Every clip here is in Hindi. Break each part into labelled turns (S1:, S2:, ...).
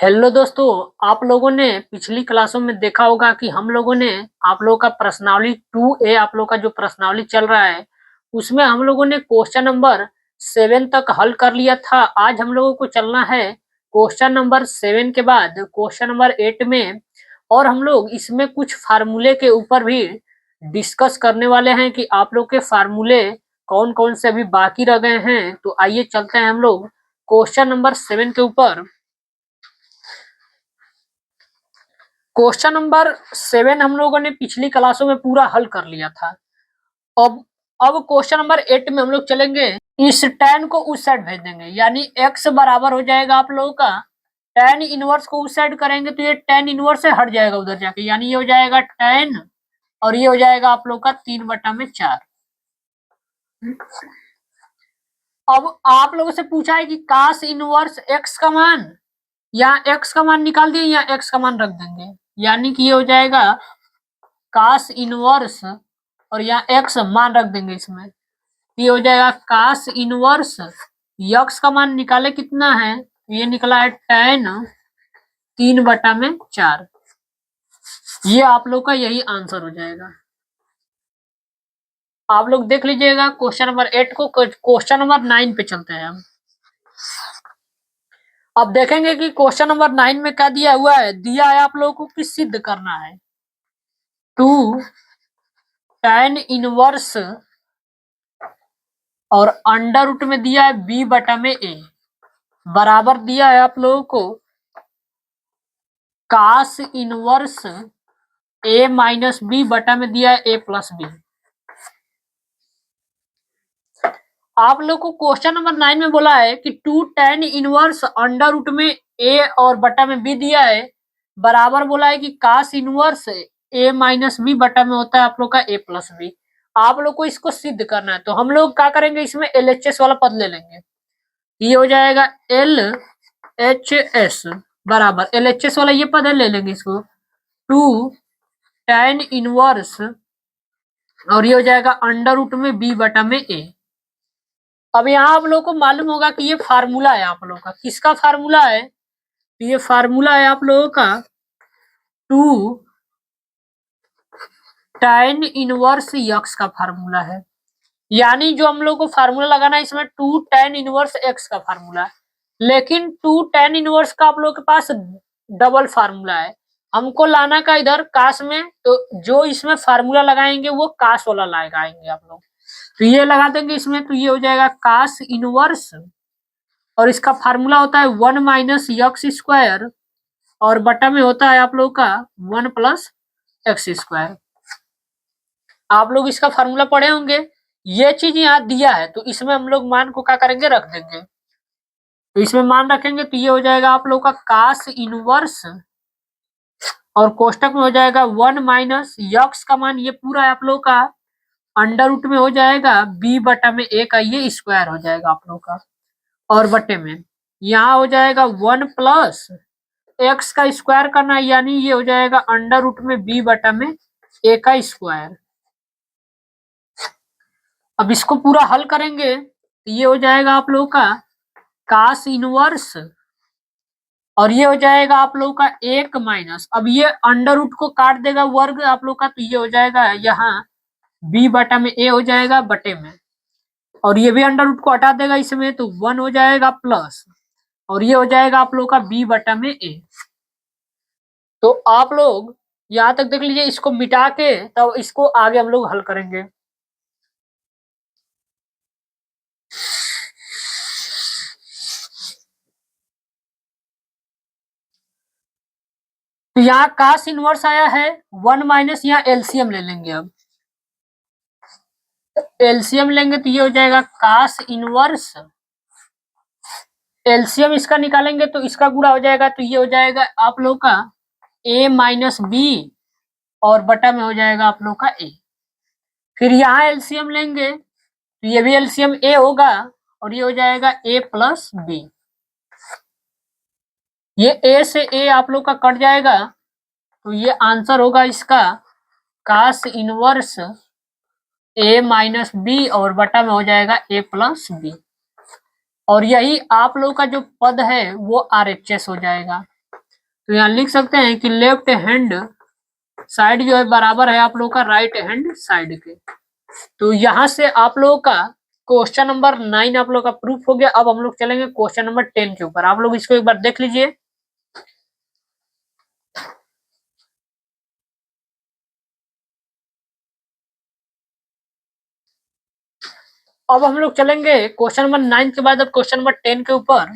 S1: हेलो दोस्तों। आप लोगों ने पिछली क्लासों में देखा होगा कि हम लोगों ने आप लोगों का प्रश्नावली 2A आप लोग का जो प्रश्नावली चल रहा है उसमें हम लोगों ने क्वेश्चन नंबर 7 तक हल कर लिया था। आज हम लोगों को चलना है क्वेश्चन नंबर 7 के बाद क्वेश्चन नंबर 8 में, और हम लोग इसमें कुछ फार्मूले के ऊपर भी डिस्कस करने वाले हैं कि आप लोग के फार्मूले कौन कौन से अभी बाकी रह गए हैं। तो आइए चलते हैं हम लोग क्वेश्चन नंबर 7 के ऊपर। क्वेश्चन नंबर 7 हम लोगों ने पिछली क्लासों में पूरा हल कर लिया था। अब अब क्वेश्चन नंबर 8 में हम लोग चलेंगे। इस tan को उस साइड भेज देंगे, यानी x बराबर हो जाएगा आप लोगों का tan इनवर्स को उस साइड करेंगे तो ये tan इनवर्स से हट जाएगा उधर जाके, यानी ये हो जाएगा tan और ये हो जाएगा आप लोग का 3/4। अब आप लोगों से पूछा है कि काश इनवर्स x का मान, या x का मान निकाल दिए या x का मान रख देंगे, यानी कि ये हो जाएगा काश इनवर्स और यहाँ x मान रख देंगे इसमें, ये हो जाएगा काश इनवर्स। यक्स का मान निकाले कितना है, ये निकला है tan 3/4। ये आप लोग का यही आंसर हो जाएगा। आप लोग देख लीजिएगा क्वेश्चन नंबर 8 को। क्वेश्चन नंबर 9 पे चलते हैं हम। अब देखेंगे कि क्वेश्चन नंबर 9 में क्या दिया हुआ है। दिया है आप लोगों को कि सिद्ध करना है 2 tan इनवर्स और अंडर रूट में दिया है b/a बराबर दिया है आप लोगों को काश इनवर्स a माइनस बी बटा में दिया है a प्लस बी। आप लोग को क्वेश्चन नंबर 9 में बोला है कि 2 tan इनवर्स अंडर रूट में a और बटा में b दिया है, बराबर बोला है कि काश इनवर्स a माइनस बी बटा में होता है आप लोग का a प्लस बी। आप लोग को इसको सिद्ध करना है, तो हम लोग क्या करेंगे, इसमें LHS वाला पद ले लेंगे। ये हो जाएगा LHS बराबर LHS वाला ये पद है, ले लेंगे इसको 2 tan इनवर्स और ये हो जाएगा अंडर रूट में b बटा में a। अब यहाँ आप लोग को मालूम होगा कि ये फार्मूला है आप लोग का, किसका फार्मूला है, तो ये फार्मूला है आप लोगों का 2 tan इनवर्स x का फार्मूला है। यानी जो हम लोग को फार्मूला लगाना है इसमें 2 tan इनवर्स x का फार्मूला है, लेकिन 2 tan इनवर्स का आप लोग के पास डबल फार्मूला है। हमको लाना का इधर काश में, तो जो इसमें फार्मूला लगाएंगे वो काश वाला लगाएंगे आप लोग। तो ये लगा देंगे इसमें, तो ये हो जाएगा काश इनवर्स और इसका फार्मूला होता है 1 माइनस एक्स स्क्वायर और बटा में होता है आप लोग का 1 प्लस एक्स स्क्वायर। आप लोग इसका फार्मूला पढ़े होंगे। ये चीज यहाँ दिया है तो इसमें हम लोग मान को क्या करेंगे, रख देंगे। तो इसमें मान रखेंगे तो ये हो जाएगा आप लोग का काश इनवर्स और कोष्टक में हो जाएगा 1 माइनस यक्स का मान ये पूरा है आप लोग का अंडर रूट में हो जाएगा b बटा में a का ये स्क्वायर हो जाएगा आप लोग का, और बटे में यहाँ हो जाएगा 1 प्लस एक्स का स्क्वायर करना, यानी ये हो जाएगा अंडर रूट में b बटा में a का स्क्वायर। अब इसको पूरा हल करेंगे तो ये हो जाएगा आप लोग का काश इनवर्स और ये हो जाएगा आप लोग का 1 माइनस, अब ये अंडर रूट को काट देगा वर्ग आप लोग का, तो ये हो जाएगा यहाँ b बटा में a हो जाएगा बटे में, और ये भी अंडर रूट को हटा देगा इसमें, तो 1 हो जाएगा प्लस और ये हो जाएगा आप लोग का b बटा में a। तो आप लोग यहाँ तक देख लीजिए, इसको मिटा के तब इसको आगे हम लोग हल करेंगे। तो यहाँ काश इनवर्स आया है 1 माइनस, यहाँ एलसीएम ले लेंगे। अब एलसीएम लेंगे तो ये हो जाएगा काश इनवर्स, एलसीएम इसका निकालेंगे तो इसका गुणा हो जाएगा, तो ये हो जाएगा आप लोग का a माइनस बी और बटा में हो जाएगा आप लोग का a। फिर यहाँ एलसीएम लेंगे तो ये भी एलसीएम a होगा और ये हो जाएगा a प्लस बी। ये a से a आप लोग का कट जाएगा, तो ये आंसर होगा इसका काश इनवर्स a माइनस बी और बटा में हो जाएगा a प्लस बी, और यही आप लोग का जो पद है वो RHS हो जाएगा। तो यहाँ लिख सकते हैं कि लेफ्ट हैंड साइड जो है बराबर है आप लोगों का राइट हैंड साइड के। तो यहाँ से आप लोगों का क्वेश्चन नंबर 9 आप लोग का प्रूफ हो गया। अब हम लोग चलेंगे क्वेश्चन नंबर 10 के ऊपर। आप लोग इसको एक बार देख लीजिए। अब हम लोग चलेंगे क्वेश्चन नंबर 9 के बाद अब क्वेश्चन नंबर 10 के ऊपर।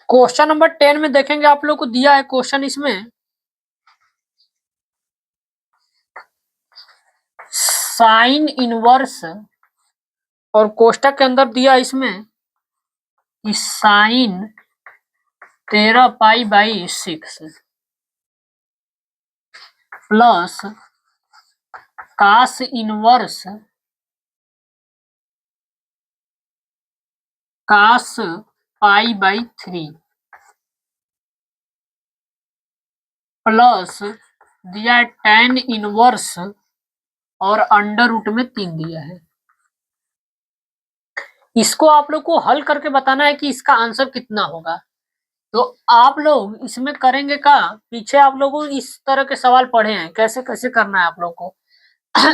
S1: क्वेश्चन नंबर 10 में देखेंगे आप लोग को दिया है क्वेश्चन इसमें साइन इनवर्स और कोष्टक के अंदर दिया इसमें कि साइन 13π/6 प्लस कास इनवर्स कास π/3 प्लस दिया है tan इनवर्स और अंडर रूट में 3 दिया है। इसको आप लोग को हल करके बताना है कि इसका आंसर कितना होगा। तो आप लोग इसमें करेंगे का, पीछे आप लोगों को इस तरह के सवाल पढ़े हैं, कैसे कैसे करना है आप लोग को।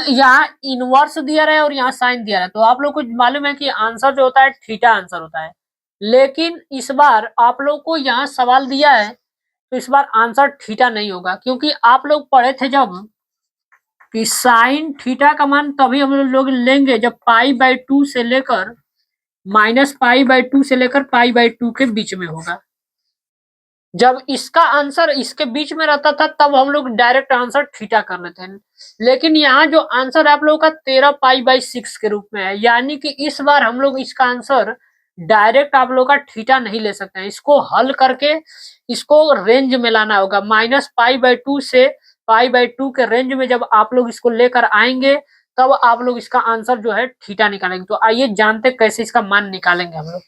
S1: यहाँ इनवर्स दिया रहा है और यहाँ साइन दिया रहा है, तो आप लोग को मालूम है कि आंसर जो होता है थीटा आंसर होता है। लेकिन इस बार आप लोग को यहाँ सवाल दिया है तो इस बार आंसर थीटा नहीं होगा, क्योंकि आप लोग पढ़े थे जब कि साइन थीटा का मान तभी हम लोग लेंगे जब π/2 से लेकर -π/2 से लेकर π/2 के बीच में होगा। जब इसका आंसर इसके बीच में रहता था तब हम लोग डायरेक्ट आंसर थीटा कर लेते हैं। लेकिन यहाँ जो आंसर आप लोगों का 13π/6 के रूप में है, यानी कि इस बार हम लोग इसका आंसर डायरेक्ट आप लोग का थीटा नहीं ले सकते हैं। इसको हल करके इसको रेंज में लाना होगा। -π/2 से π/2 के रेंज में जब आप लोग इसको लेकर आएंगे तब आप लोग इसका आंसर जो है थीटा निकालेंगे। तो आइए जानते कैसे इसका मान निकालेंगे हम लोग।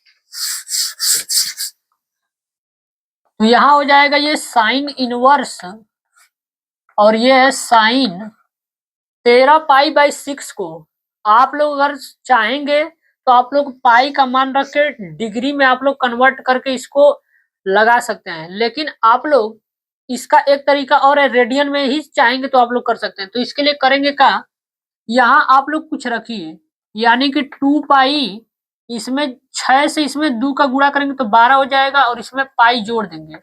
S1: तो यहाँ हो जाएगा ये साइन इनवर्स और ये है साइन 13π/6 को आप लोग अगर चाहेंगे तो आप लोग पाई का मान रख के डिग्री में आप लोग कन्वर्ट करके इसको लगा सकते हैं। लेकिन आप लोग इसका एक तरीका और है, रेडियन में ही चाहेंगे तो आप लोग कर सकते हैं। तो इसके लिए करेंगे का, यहाँ आप लोग कुछ रखिए, यानी कि 2π, इसमें 6 से इसमें 2 का गुणा करेंगे तो 12 हो जाएगा और इसमें पाई जोड़ देंगे,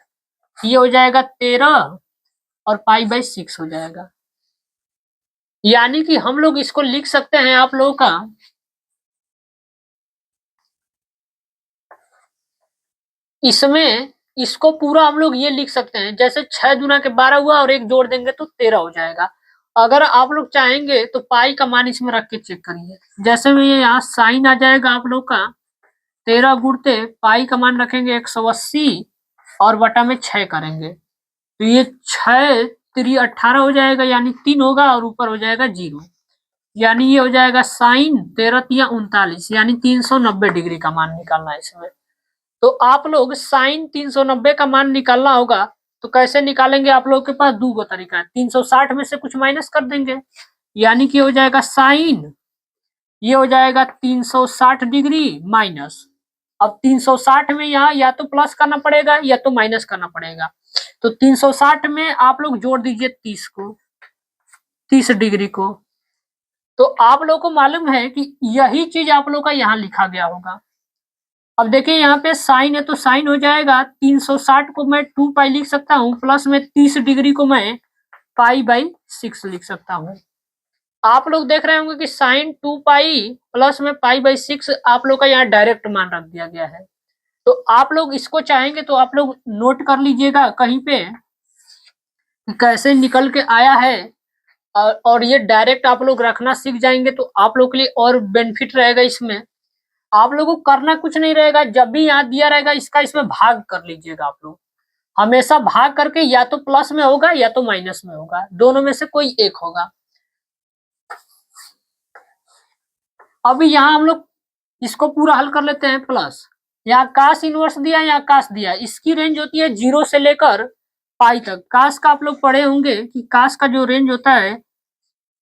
S1: ये हो जाएगा 13 और π/6 हो जाएगा। यानी कि हम लोग इसको लिख सकते हैं आप लोगों का इसमें, इसको पूरा हम लोग ये लिख सकते हैं जैसे 6 दूना के 12 हुआ और 1 जोड़ देंगे तो 13 हो जाएगा। अगर आप लोग चाहेंगे तो पाई का मान इसमें रख के चेक करिए। जैसे में ये यहाँ साइन आ जाएगा आप लोग का 13 गुणते पाई का मान रखेंगे 180 और बटा में 6 करेंगे तो ये 6 3 18 हो जाएगा, यानी 3 होगा और ऊपर हो जाएगा 0, यानी ये हो जाएगा साइन 13 3 39, यानी 390 डिग्री का मान निकालना है इसमें। तो आप लोग साइन 390 का मान निकालना होगा तो कैसे निकालेंगे, आप लोग के पास दो तरीका है। 360 में से कुछ माइनस कर देंगे, यानी कि हो जाएगा साइन, ये हो जाएगा 360 डिग्री माइनस। अब 360 में यहाँ या तो प्लस करना पड़ेगा या तो माइनस करना पड़ेगा। तो 360 में आप लोग जोड़ दीजिए 30 को, 30 डिग्री को। तो आप लोग को मालूम है कि यही चीज आप लोग का यहाँ लिखा गया होगा। अब देखिए यहाँ पे साइन है तो साइन हो जाएगा 360 को मैं 2π लिख सकता हूँ, प्लस में 30 डिग्री को मैं π/6 लिख सकता हूँ। आप लोग देख रहे होंगे कि साइन 2π प्लस में π/6 आप लोग का यहाँ डायरेक्ट मान रख दिया गया है। तो आप लोग इसको चाहेंगे तो आप लोग नोट कर लीजिएगा कहीं पे कैसे निकल के आया है, और ये डायरेक्ट आप लोग रखना सीख जाएंगे तो आप लोग के लिए और बेनिफिट रहेगा। इसमें आप लोगों को करना कुछ नहीं रहेगा, जब भी यहाँ दिया रहेगा इसका इसमें भाग कर लीजिएगा। आप लोग हमेशा भाग करके या तो प्लस में होगा या तो माइनस में होगा, दोनों में से कोई एक होगा। अभी यहाँ हम लोग इसको पूरा हल कर लेते हैं। प्लस यहाँ कास इनवर्स दिया, यहाँ कास दिया, इसकी रेंज होती है 0 से लेकर पाई तक। कास का आप लोग पढ़े होंगे कि कास का जो रेंज होता है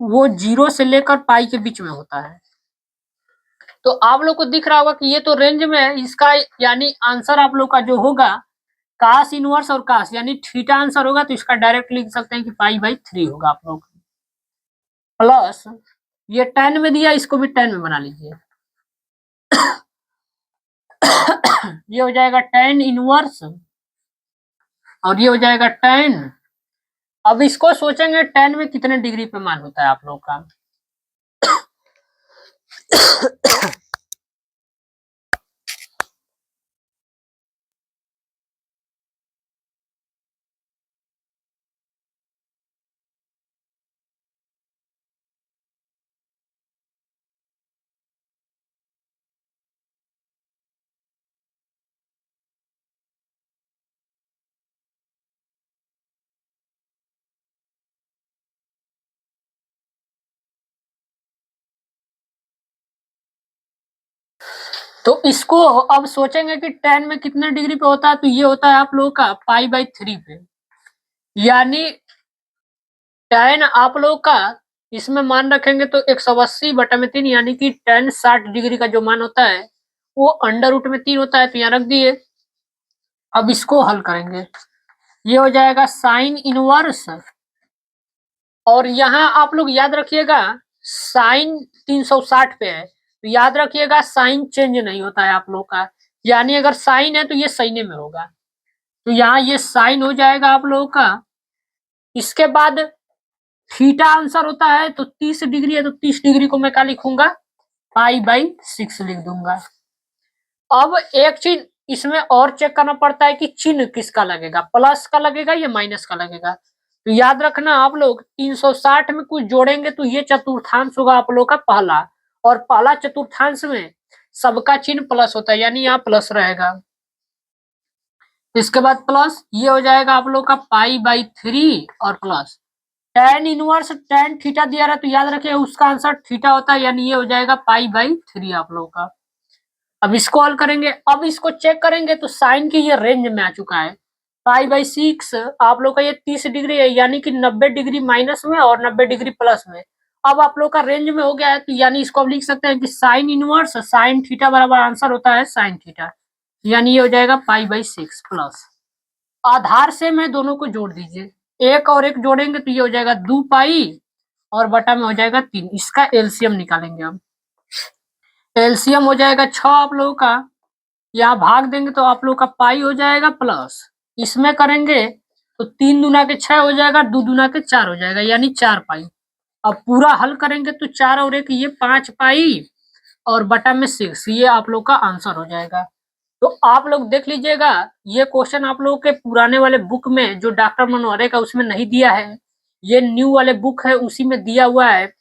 S1: वो 0 से लेकर पाई के बीच में होता है। तो आप लोग को दिख रहा होगा कि ये तो रेंज में है, इसका यानी आंसर आप लोग का जो होगा कास इनवर्स और कास यानी थीटा आंसर होगा, तो इसका डायरेक्ट लिख सकते हैं कि पाई/3 होगा आप लोग। प्लस ये tan में दिया, इसको भी tan में बना लीजिए। ये हो जाएगा tan इनवर्स और ये हो जाएगा tan। अब इसको सोचेंगे tan में कितने डिग्री पे मान होता है आप लोग का। तो इसको अब सोचेंगे कि tan में कितने डिग्री पे होता है, तो ये होता है आप लोगों का पाई/3 पे, यानी tan आप लोग का इसमें मान रखेंगे तो 180/3 यानी कि tan 60 डिग्री का जो मान होता है वो √3 होता है, तो यहाँ रख दिए। अब इसको हल करेंगे, ये हो जाएगा साइन इनवर्स और यहाँ आप लोग याद रखिएगा साइन 360 पे है, तो याद रखिएगा साइन चेंज नहीं होता है आप लोग का, यानी अगर साइन है तो ये साइने में होगा, तो यहाँ ये साइन हो जाएगा आप लोगों का। इसके बाद थीटा आंसर होता है तो 30 डिग्री है, तो 30 डिग्री को मैं क्या लिखूंगा पाई/6 लिख दूंगा। अब एक चीज इसमें और चेक करना पड़ता है कि चिन्ह किसका लगेगा, प्लस का लगेगा या माइनस का लगेगा। तो याद रखना आप लोग 360 में कुछ जोड़ेंगे तो ये चतुर्थांश होगा आप लोग का पहला, और पहला चतुर्थांश में सबका चिन्ह प्लस होता है, यानी यहाँ प्लस रहेगा। इसके बाद प्लस ये हो जाएगा आप लोग का पाई/3 और plus tan inverse tan theta दिया रहा, तो याद रखिए उसका आंसर थीटा होता है, यानी ये हो जाएगा पाई/3 आप लोग का। अब इसको हल करेंगे, अब इसको चेक करेंगे तो साइन की ये रेंज में आ चुका है। पाई/6 आप लोग का ये 30 डिग्री है, यानी कि 90 डिग्री माइनस में और 90 डिग्री प्लस में। अब आप लोग का रेंज में हो गया है, तो यानी इसको अब लिख सकते हैं कि साइन इनवर्स साइन थीटा बराबर आंसर होता है साइन थीटा, यानी ये हो जाएगा पाई/6 प्लस आधार से मैं दोनों को जोड़ दीजिए, एक और एक जोड़ेंगे तो ये हो जाएगा 2 पाई और बटा में हो जाएगा 3। इसका एलसीएम निकालेंगे हम, एलसीएम हो जाएगा 6 आप लोगों का, यहाँ भाग देंगे तो आप लोग का पाई हो जाएगा प्लस इसमें करेंगे तो 3 दूना के 6 हो जाएगा, 2 दूना के 4 हो जाएगा, यानी 4 पाई। अब पूरा हल करेंगे तो 4 और 1 ये 5 पाई और बटा में 6, ये आप लोग का आंसर हो जाएगा। तो आप लोग देख लीजिएगा, ये क्वेश्चन आप लोगों के पुराने वाले बुक में जो डॉक्टर मनोहरे का उसमें नहीं दिया है, ये न्यू वाले बुक है उसी में दिया हुआ है।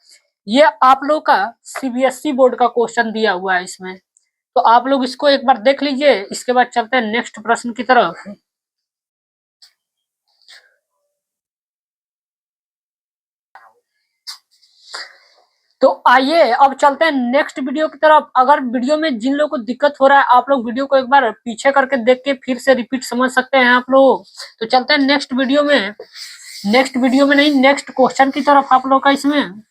S1: ये आप लोग का सीबीएसई बोर्ड का क्वेश्चन दिया हुआ है इसमें, तो आप लोग इसको एक बार देख लीजिए। इसके बाद चलते हैं नेक्स्ट प्रश्न की तरफ। तो आइए अब चलते हैं नेक्स्ट वीडियो की तरफ। अगर वीडियो में जिन लोगों को दिक्कत हो रहा है आप लोग वीडियो को एक बार पीछे करके देख के फिर से रिपीट समझ सकते हैं आप लोग। तो चलते हैं नेक्स्ट वीडियो में, नेक्स्ट वीडियो में नहीं नेक्स्ट क्वेश्चन की तरफ आप लोग का। इसमें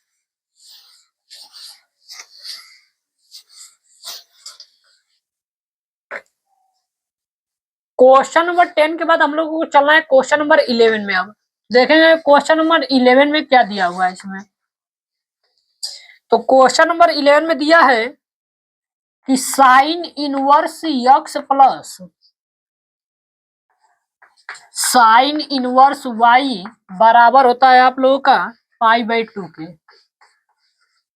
S1: क्वेश्चन नंबर 10 के बाद हम लोग को चलना है क्वेश्चन नंबर 11 में। अब देखेंगे क्वेश्चन नंबर 11 में क्या दिया हुआ है इसमें। तो क्वेश्चन नंबर 11 में दिया है कि sine inverse x plus sine inverse y बराबर होता है आप लोगों का पाई/2 के।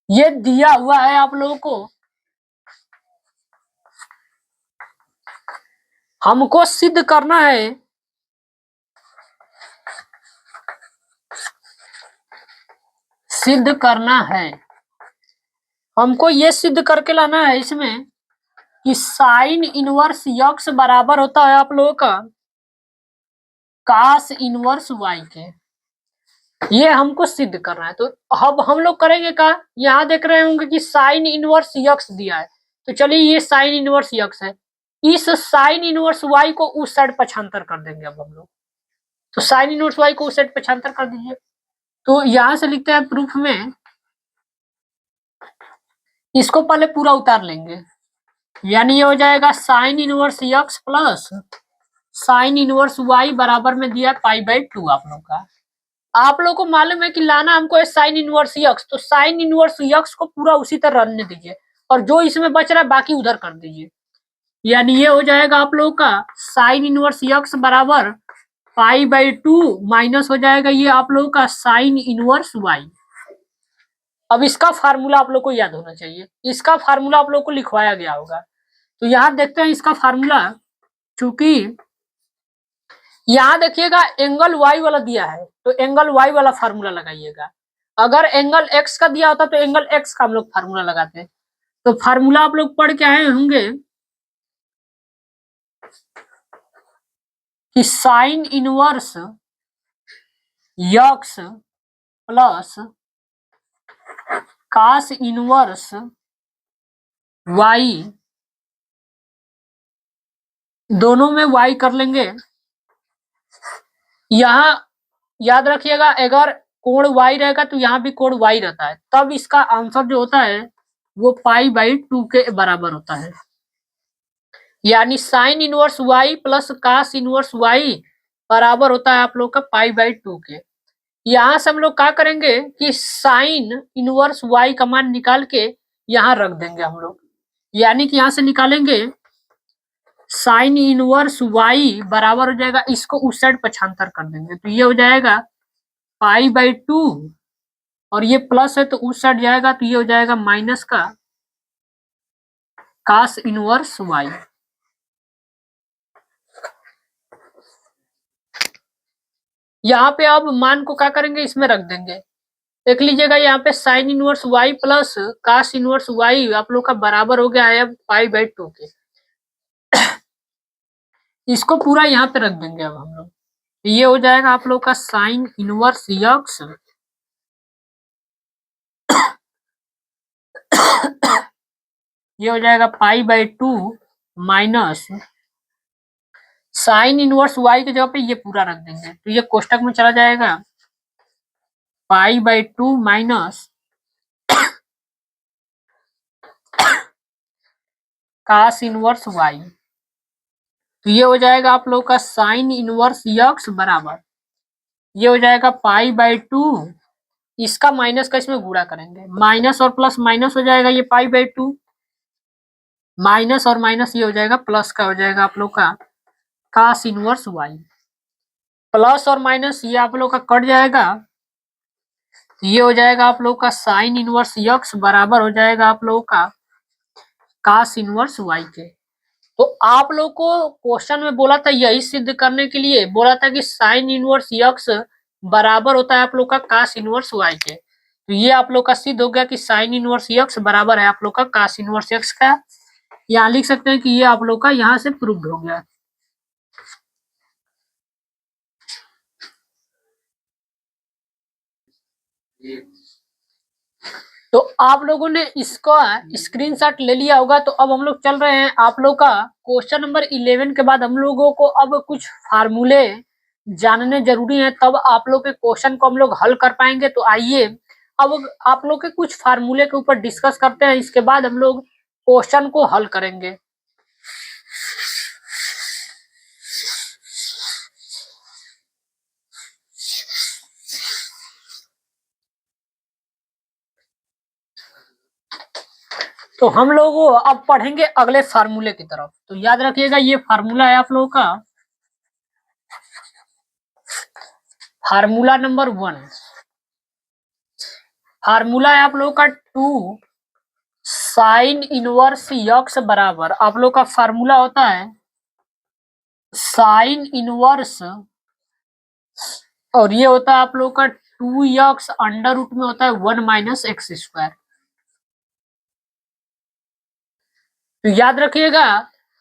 S1: ये दिया हुआ है आप लोगों को, हमको सिद्ध करना है हमको ये सिद्ध करके लाना है इसमें कि साइन इनवर्स यक्स बराबर होता है आप लोगों का कास इनवर्स वाई के। ये हमको सिद्ध करना है। तो अब हम लोग करेंगे का, यहाँ देख रहे होंगे कि साइन इनवर्स यक्स दिया है, तो चलिए ये साइन इनवर्स यक्स है, इस साइन इनवर्स वाई को उस साइड पक्षांतर कर देंगे। अब हम लोग तो साइन इनवर्स वाई को उस साइड पक्षांतर कर दीजिए। तो यहां से लिखते हैं प्रूफ में इसको पहले पूरा उतार लेंगे, यानी ये हो जाएगा sine inverse x plus sine inverse y बराबर में दिया पाई/2 आप लोग का। आप लोग को मालूम है कि लाना हमको है साइन इनवर्स यक्स, तो साइन इनवर्स यक्स को पूरा उसी तरह रहने दीजिए और जो इसमें बच रहा है बाकी उधर कर दीजिए। यानी ये हो जाएगा आप लोगों का साइन इनवर्स यक्स बराबर पाई/2 माइनस हो जाएगा ये आप लोगों का साइन इनवर्स वाई। अब इसका फार्मूला आप लोग को याद होना चाहिए, इसका फार्मूला आप लोग को लिखवाया गया होगा। तो यहां देखते हैं इसका फार्मूला। चूंकि यहां देखिएगा एंगल वाई वाला दिया है तो एंगल वाई वाला फार्मूला लगाइएगा। अगर एंगल एक्स का दिया होता तो एंगल एक्स का हम लोग फार्मूला लगाते। तो फार्मूला आप लोग पढ़ के आए होंगे कि sine inverse x plus cos inverse y, दोनों में वाई कर लेंगे। यहां याद रखिएगा अगर कोण वाई रहेगा तो यहाँ भी कोण वाई रहता है, तब इसका आंसर जो होता है वो पाई/2 के बराबर होता है। यानी sine inverse y plus cos inverse y बराबर होता है आप लोग का पाई/2 के। यहां से हम लोग क्या करेंगे कि साइन इनवर्स वाई का मान निकाल के यहां रख देंगे हम लोग। यानी कि यहां से निकालेंगे साइन इनवर्स वाई बराबर हो जाएगा, इसको उस साइड पक्षांतर कर देंगे तो ये हो जाएगा पाई/2 और ये प्लस है तो उस साइड जाएगा तो ये हो जाएगा माइनस का कास इनवर्स वाई। यहाँ पे अब मान को क्या करेंगे इसमें रख देंगे। देख लीजिएगा यहाँ पे sine inverse y plus cos inverse y आप लोग का बराबर हो गया है पाई/2 के। इसको पूरा यहाँ पे रख देंगे अब हम लोग, ये हो जाएगा आप लोग का साइन इनवर्स यक्स ये हो जाएगा पाई/2 माइनस साइन इनवर्स वाई की जगह पे ये पूरा रख देंगे तो ये कोष्टक में चला जाएगा पाई/2 माइनस कास इनवर्स वाई। तो ये हो जाएगा आप लोग का साइन इनवर्स यक्स बराबर ये हो जाएगा पाई/2, इसका माइनस का इसमें गुणा करेंगे, माइनस और प्लस माइनस हो जाएगा ये पाई/2 माइनस और माइनस ये हो जाएगा प्लस का हो जाएगा आप लोग का कास इनवर्स वाई। प्लस और माइनस ये आप लोग का कट जाएगा, ये हो जाएगा आप लोग का साइन इनवर्स यक्स बराबर हो जाएगा आप लोग का कास इनवर्स वाई के। तो आप लोग को क्वेश्चन में बोला था यही सिद्ध करने के लिए बोला था कि साइन इनवर्स यक्स बराबर होता है आप लोग का कास इनवर्स वाई के। तो ये आप लोग का सिद्ध हो गया कि साइन इनवर्स यक्स बराबर है आप लोग का कास इनवर्स यक्स का। यहाँ लिख सकते हैं कि ये आप लोग का यहाँ से प्रूव्ड हो गया। तो आप लोगों ने इसका स्क्रीनशॉट ले लिया होगा। तो अब हम लोग चल रहे हैं आप लोग का क्वेश्चन नंबर 11 के बाद हम लोगों को अब कुछ फार्मूले जानने जरूरी हैं, तब आप लोग के क्वेश्चन को हम लोग हल कर पाएंगे। तो आइए अब आप लोग के कुछ फार्मूले के ऊपर डिस्कस करते हैं, इसके बाद हम लोग क्वेश्चन को हल करेंगे। तो हम लोग अब पढ़ेंगे अगले फार्मूले की तरफ। तो याद रखिएगा ये फार्मूला है आप लोगों का फार्मूला नंबर 1। फार्मूला है आप लोगों का 2 साइन इनवर्स यक्स बराबर आप लोग का फार्मूला होता है साइन इनवर्स और ये होता है आप लोग का 2x अंडर रूट में होता है 1 माइनस एक्स स्क्वायर। तो याद रखिएगा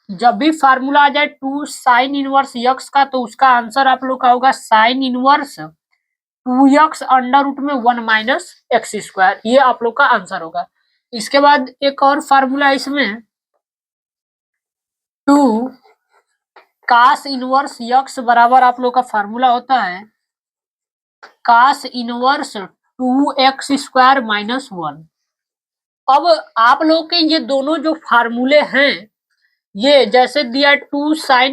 S1: जब भी फार्मूला आ जाए 2 साइन इनवर्स यक्स का तो उसका आंसर आप लोग का होगा sine inverse 2x under root में 1 माइनस एक्स स्क्वायर, ये आप लोग का आंसर होगा। इसके बाद एक और फार्मूला इसमें 2 कास इनवर्स यक्स बराबर आप लोग का फार्मूला होता है कास इनवर्स 2x स्क्वायर माइनस 1। अब आप लोग के ये दोनों जो फार्मूले हैं, ये जैसे दिया 2 sin